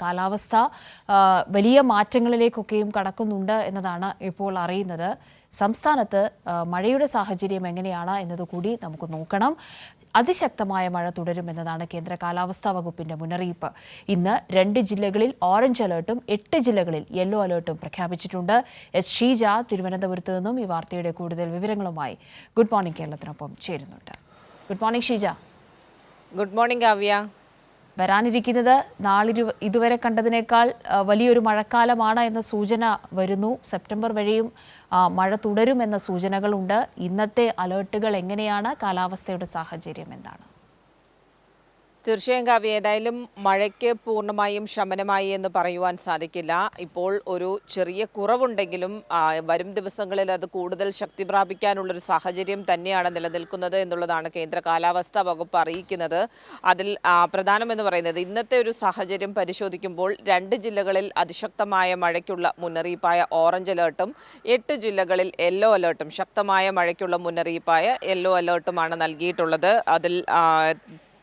കാലാവസ്ഥ വലിയ മാറ്റങ്ങളിലേക്കൊക്കെയും കടക്കുന്നുണ്ട് എന്നതാണ് ഇപ്പോൾ അറിയുന്നത്. സംസ്ഥാനത്ത് മഴയുടെ സാഹചര്യം എങ്ങനെയാണ് എന്നതുകൂടി നമുക്ക് നോക്കണം. അതിശക്തമായ മഴ തുടരുമെന്നതാണ് കേന്ദ്ര കാലാവസ്ഥാ വകുപ്പിന്റെ മുന്നറിയിപ്പ്. ഇന്ന് 2 ജില്ലകളിൽ ഓറഞ്ച് അലർട്ടും 8 ജില്ലകളിൽ യെല്ലോ അലർട്ടും പ്രഖ്യാപിച്ചിട്ടുണ്ട്. എസ് ഷീജ തിരുവനന്തപുരത്ത് നിന്നും ഈ വാർത്തയുടെ കൂടുതൽ വിവരങ്ങളുമായി ഗുഡ് മോർണിംഗ് കേരളത്തിനൊപ്പം ചേരുന്നുണ്ട്. Good morning Sheeja. Good morning Kavya. വരാനിരിക്കുന്നത് ഇതുവരെ കണ്ടതിനേക്കാൾ വലിയൊരു മഴക്കാലമാണ് എന്ന സൂചന വരുന്നു. സെപ്റ്റംബർ വരെയും മഴ തുടരുമെന്ന സൂചനകളുണ്ട്. ഇന്നത്തെ അലേർട്ടുകൾ എങ്ങനെയാണ്? കാലാവസ്ഥയുടെ സാഹചര്യം എന്താണ്? തീർച്ചയായും കാവ്യ, ഏതായാലും മഴയ്ക്ക് പൂർണ്ണമായും ശമനമായി എന്ന് പറയുവാൻ സാധിക്കില്ല. ഇപ്പോൾ ഒരു ചെറിയ കുറവുണ്ടെങ്കിലും വരും ദിവസങ്ങളിൽ അത് കൂടുതൽ ശക്തി പ്രാപിക്കാനുള്ളൊരു സാഹചര്യം തന്നെയാണ് നിലനിൽക്കുന്നത് എന്നുള്ളതാണ് കേന്ദ്ര കാലാവസ്ഥാ വകുപ്പ് അറിയിക്കുന്നത്. അതിൽ പ്രധാനമെന്ന് പറയുന്നത് ഇന്നത്തെ ഒരു സാഹചര്യം പരിശോധിക്കുമ്പോൾ 2 ജില്ലകളിൽ അതിശക്തമായ മഴയ്ക്കുള്ള മുന്നറിയിപ്പായ ഓറഞ്ച് അലേർട്ടും 8 ജില്ലകളിൽ യെല്ലോ അലേർട്ടും ശക്തമായ മഴയ്ക്കുള്ള മുന്നറിയിപ്പായ യെല്ലോ അലേർട്ടുമാണ് നൽകിയിട്ടുള്ളത്. അതിൽ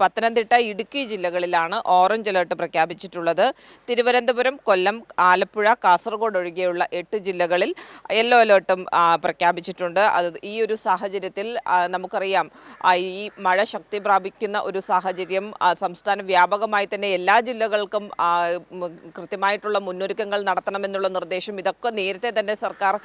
പത്തനംതിട്ട, ഇടുക്കി ജില്ലകളിലാണ് ഓറഞ്ച് അലേർട്ട് പ്രഖ്യാപിച്ചിട്ടുള്ളത്. തിരുവനന്തപുരം, കൊല്ലം, ആലപ്പുഴ, കാസർഗോഡ് ഒഴികെയുള്ള 8 ജില്ലകളിൽ യെല്ലോ അലേർട്ടും പ്രഖ്യാപിച്ചിട്ടുണ്ട്. ഈ ഒരു സാഹചര്യത്തിൽ നമുക്കറിയാം, ഈ മഴ ശക്തി പ്രാപിക്കുന്ന ഒരു സാഹചര്യം സംസ്ഥാന വ്യാപകമായി തന്നെ എല്ലാ ജില്ലകൾക്കും കൃത്യമായിട്ടുള്ള മുന്നൊരുക്കങ്ങൾ നടത്തണമെന്നുള്ള നിർദ്ദേശം ഇതൊക്കെ നേരത്തെ തന്നെ സർക്കാർ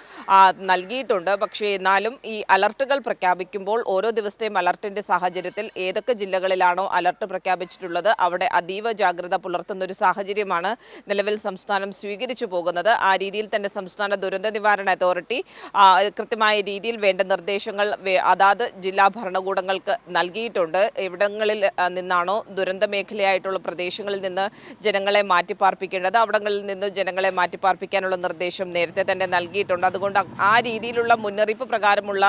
നൽകിയിട്ടുണ്ട്. പക്ഷേ എന്നാലും ഈ അലർട്ടുകൾ പ്രഖ്യാപിക്കുമ്പോൾ ഓരോ ദിവസത്തെയും അലർട്ടിൻ്റെ സാഹചര്യത്തിൽ ഏതൊക്കെ ജില്ലകളിലാണ് അലർട്ട് പ്രഖ്യാപിച്ചിട്ടുള്ളത് അവിടെ അതീവ ജാഗ്രത പുലർത്തുന്ന ഒരു സാഹചര്യമാണ് നിലവിൽ സംസ്ഥാനം സ്വീകരിച്ചു പോകുന്നത്. ആ രീതിയിൽ തന്നെ സംസ്ഥാന ദുരന്ത നിവാരണ അതോറിറ്റി കൃത്യമായ രീതിയിൽ വേണ്ട നിർദ്ദേശങ്ങൾ അതാത് ജില്ലാ ഭരണകൂടങ്ങൾക്ക് നൽകിയിട്ടുണ്ട്. എവിടങ്ങളിൽ നിന്നാണോ ദുരന്ത മേഖലയായിട്ടുള്ള പ്രദേശങ്ങളിൽ നിന്ന് ജനങ്ങളെ മാറ്റിപ്പാർപ്പിക്കേണ്ടത് അവിടങ്ങളിൽ നിന്ന് ജനങ്ങളെ മാറ്റിപ്പാർപ്പിക്കാനുള്ള നിർദ്ദേശം നേരത്തെ തന്നെ നൽകിയിട്ടുണ്ട്. അതുകൊണ്ട് ആ രീതിയിലുള്ള മുന്നറിയിപ്പ് പ്രകാരമുള്ള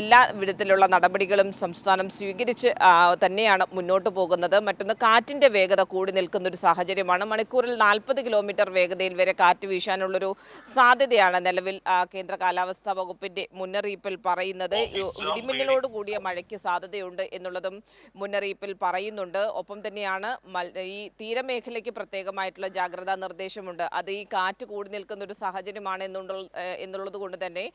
എല്ലാ വിധത്തിലുള്ള നടപടികളും സംസ്ഥാനം സ്വീകരിച്ച് തന്നെയാണ് മുന്നോട്ട് പോകുന്നത്. മറ്റൊന്ന്, കാറ്റിൻ്റെ വേഗത കൂടി നിൽക്കുന്ന ഒരു സാഹചര്യമാണ്. മണിക്കൂറിൽ 40 കിലോമീറ്റർ വേഗതയിൽ വരെ കാറ്റ് വീശാനുള്ളൊരു സാധ്യതയാണ് നിലവിൽ കേന്ദ്ര കാലാവസ്ഥാ വകുപ്പിന്റെ മുന്നറിയിപ്പിൽ പറയുന്നത്. ഇടിമിന്നലോട് കൂടിയ മഴയ്ക്ക് സാധ്യതയുണ്ട് എന്നുള്ളതും മുന്നറിയിപ്പിൽ പറയുന്നുണ്ട്. ഒപ്പം തന്നെയാണ് ഈ തീരമേഖലയ്ക്ക് പ്രത്യേകമായിട്ടുള്ള ജാഗ്രതാ നിർദ്ദേശമുണ്ട്. അത് ഈ കാറ്റ് കൂടി നിൽക്കുന്ന ഒരു സാഹചര്യമാണ് എന്നുള്ളത് കൊണ്ട് തന്നെ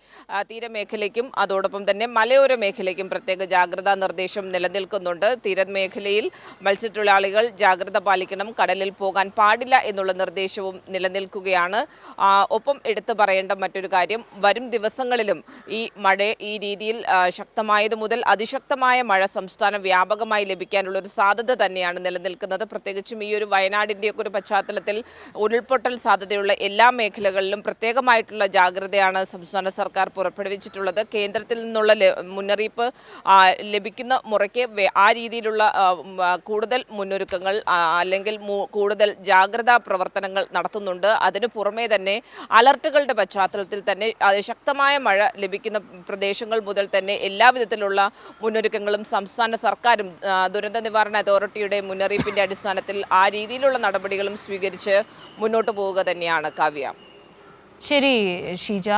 തീരമേഖലയ്ക്കും അതോടൊപ്പം തന്നെ മലയോര മേഖലയ്ക്കും പ്രത്യേക ജാഗ്രതാ നിർദ്ദേശം നിലനിൽക്കുന്നുണ്ട്. തീരമേഖലയിൽ മത്സ്യത്തൊഴിലാളികൾ ജാഗ്രത പാലിക്കണം, കടലിൽ പോകാൻ പാടില്ല എന്നുള്ള നിർദ്ദേശവും നിലനിൽക്കുകയാണ്. ഒപ്പം എടുത്തു പറയേണ്ട മറ്റൊരു കാര്യം, വരും ദിവസങ്ങളിലും ഈ മഴ ഈ രീതിയിൽ ശക്തമായത് മുതൽ അതിശക്തമായ മഴ സംസ്ഥാന വ്യാപകമായി ലഭിക്കാനുള്ള ഒരു സാധ്യത തന്നെയാണ് നിലനിൽക്കുന്നത്. പ്രത്യേകിച്ചും ഈ ഒരു വയനാടിൻ്റെയൊക്കെ ഒരു പശ്ചാത്തലത്തിൽ ഉരുൾപൊട്ടൽ സാധ്യതയുള്ള എല്ലാ മേഖലകളിലും പ്രത്യേകമായിട്ടുള്ള ജാഗ്രതയാണ് സംസ്ഥാന സർക്കാർ പുറപ്പെടുവിച്ചിട്ടുള്ളത്. കേന്ദ്രത്തിൽ നിന്നുള്ള മുന്നറിയിപ്പ് ലഭിക്കുന്ന മുറയ്ക്ക് ആ രീതിയിലുള്ള കൂടുതൽ മുന്നൊരുക്കങ്ങൾ അല്ലെങ്കിൽ കൂടുതൽ ജാഗ്രതാ പ്രവർത്തനങ്ങൾ നടത്തുന്നുണ്ട്. അതിനു പുറമേ തന്നെ അലർട്ടുകളുടെ പശ്ചാത്തലത്തിൽ തന്നെ ശക്തമായ മഴ ലഭിക്കുന്ന പ്രദേശങ്ങൾ മുതൽ തന്നെ എല്ലാ വിധത്തിലുള്ള മുന്നൊരുക്കങ്ങളും സംസ്ഥാന സർക്കാരും ദുരന്ത നിവാരണ അതോറിറ്റിയുടെ മുന്നറിയിപ്പിന്റെ അടിസ്ഥാനത്തിൽ ആ രീതിയിലുള്ള നടപടികളും സ്വീകരിച്ച് മുന്നോട്ട് പോവുക തന്നെയാണ് കാവ്യ. ശരി ഷീജ.